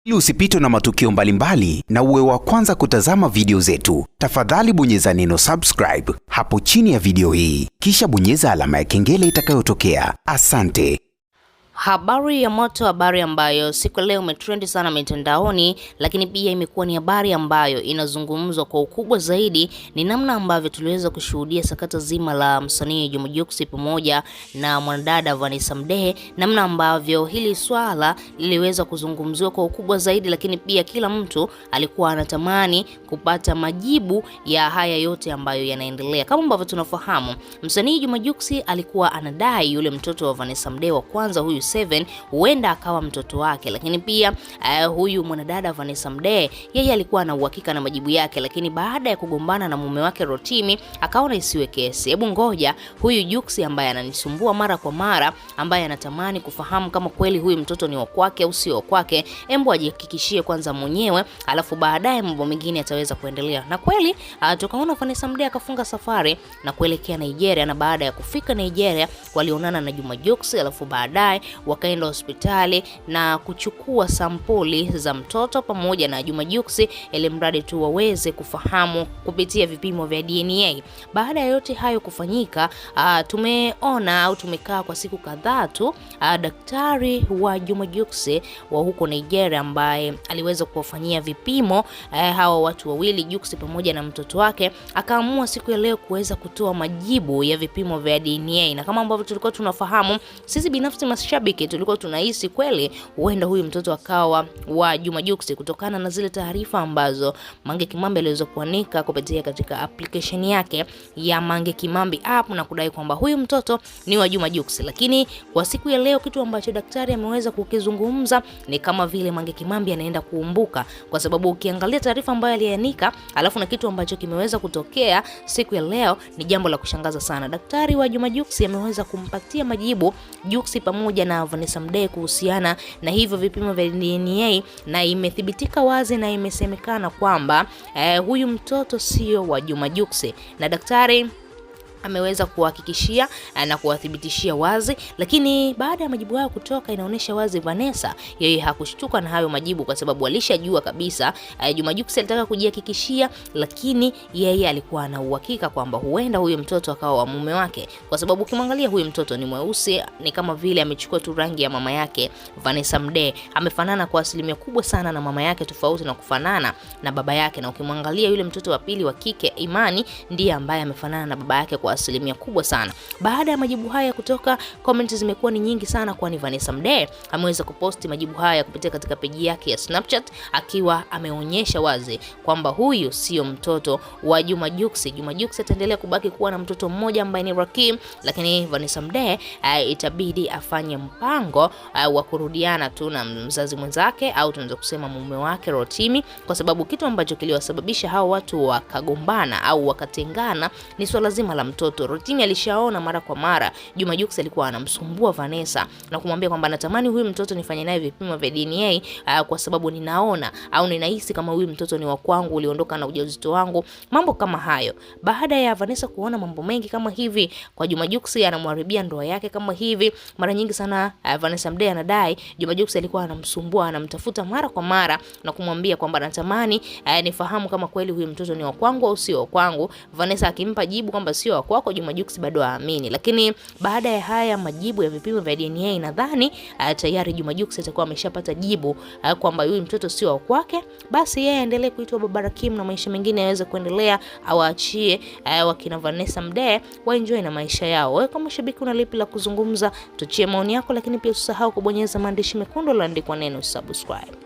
Ili usipitwe na matukio mbalimbali na uwe wa kwanza kutazama video zetu, tafadhali bonyeza neno subscribe hapo chini ya video hii, kisha bonyeza alama ya kengele itakayotokea. Asante. Habari ya moto, habari ambayo siku leo imetrend sana mitandaoni, lakini pia imekuwa ni habari ambayo inazungumzwa kwa ukubwa zaidi, ni namna ambavyo tuliweza kushuhudia sakata zima la msanii Juma Jux pamoja na mwanadada Vanessa Mdee, namna ambavyo hili swala liliweza kuzungumziwa kwa ukubwa zaidi, lakini pia kila mtu alikuwa anatamani kupata majibu ya haya yote ambayo yanaendelea. Kama ambavyo tunafahamu, msanii Juma Jux alikuwa anadai yule mtoto wa Vanessa Mdee wa kwanza, huyu 7 huenda akawa mtoto wake, lakini pia huyu mwanadada Vanessa Mdee yeye alikuwa na uhakika na majibu yake, lakini baada ya kugombana na mume wake Rotimi akaona isiwe kesi. Hebu ngoja huyu Jux ambaye ananisumbua mara kwa mara, ambaye anatamani kufahamu kama kweli huyu mtoto ni wa kwake au sio kwake, hebu ajihakikishie kwanza mwenyewe, alafu baadaye mambo mengine yataweza kuendelea. Na kweli tukaona Vanessa Mdee akafunga safari na kuelekea Nigeria, na baada ya kufika Nigeria walionana na Juma Jux, alafu baadaye wakaenda hospitali na kuchukua sampuli za mtoto pamoja na Juma Jux, ili mradi tu waweze kufahamu kupitia vipimo vya DNA. Baada ya yote hayo kufanyika, tumeona au tumekaa kwa siku kadhaa tu, daktari wa Juma Jux wa huko Nigeria ambaye aliweza kuwafanyia vipimo hawa watu wawili, Jux pamoja na mtoto wake, akaamua siku ya leo kuweza kutoa majibu ya vipimo vya DNA. Na kama ambavyo tulikuwa tunafahamu, sisi binafsi mashabiki tulikuwa tunahisi kweli huenda huyu mtoto akawa wa Juma Jux, kutokana na zile taarifa ambazo Mange Kimambi aliweza kuanika kupitia katika application yake ya Mange Kimambi app na kudai kwamba huyu mtoto ni wa Juma Jux. Lakini kwa siku ya leo kitu ambacho daktari ameweza kukizungumza ni kama vile Mange Kimambi anaenda kuumbuka, kwa sababu ukiangalia taarifa ambayo alianika alafu na kitu ambacho kimeweza kutokea siku ya leo ni jambo la kushangaza sana. Daktari wa Juma Jux ameweza kumpatia majibu Jux pamoja na Vanessa Mdee kuhusiana na hivyo vipimo vya DNA, na imethibitika wazi na imesemekana kwamba huyu mtoto sio wa Juma Jux, na daktari ameweza kuhakikishia na kuwathibitishia wazi. Lakini baada ya majibu hayo kutoka, inaonyesha wazi Vanessa yeye hakushtuka na hayo majibu, kwa sababu alishajua kabisa Juma Jux alitaka kujihakikishia, lakini yeye alikuwa na uhakika kwamba huenda huyo mtoto akawa wa mume wake, kwa sababu ukimwangalia huyu mtoto ni mweusi, ni kama vile amechukua tu rangi ya mama yake Vanessa Mdee. Amefanana kwa asilimia kubwa sana na mama yake, tofauti na kufanana na baba yake. Na ukimwangalia yule mtoto wa pili wa kike Imani ndiye ambaye amefanana na baba yake kwa asilimia kubwa sana. Baada ya majibu haya kutoka, comments zimekuwa ni nyingi sana, kwani Vanessa Mdee ameweza kuposti majibu haya kupitia katika peji yake ya Snapchat, akiwa ameonyesha wazi kwamba huyu sio mtoto wa Juma Jux. Juma Jux ataendelea kubaki kuwa na mtoto mmoja ambaye ni Rakim, lakini Vanessa Mdee itabidi afanye mpango wa kurudiana tu na mzazi mwenzake, au tunaweza kusema mume wake Rotimi, kwa sababu kitu ambacho kiliwasababisha hao watu wakagombana au wakatengana ni swala zima la mtoto. Rotimi alishaona mara kwa mara Juma Jux alikuwa anamsumbua Vanessa na kumwambia kwamba natamani huyu mtoto nifanye naye vipimo vya DNA kwa sababu ninaona au ninahisi kama huyu mtoto ni wa kwangu, uliondoka na ujauzito wangu, mambo kama hayo. Baada ya Vanessa kuona mambo mengi kama hivi kwa Juma Jux, anamharibia ndoa yake kama hivi, mara nyingi sana Vanessa Mdee anadai Juma Jux alikuwa anamsumbua, anamtafuta mara kwa mara na kumwambia kwamba natamani nifahamu kama kweli huyu mtoto ni wa kwangu au sio wa kwangu. Vanessa akimpa jibu kwamba sio wa kwako, Juma Jux bado haamini. Lakini baada ya haya majibu ya vipimo vya DNA, nadhani tayari Juma Jux atakuwa ameshapata jibu kwamba huyu mtoto sio wa kwake, basi yeye aendelee kuitwa Baba Rakim na maisha mengine yaweze kuendelea, au aachie wakina Vanessa Mdee waenjoy na maisha yao. Wewe kama shabiki una lipi la kuzungumza? Tuachie maoni yako, lakini pia usisahau kubonyeza maandishi mekundu yaliyoandikwa neno subscribe.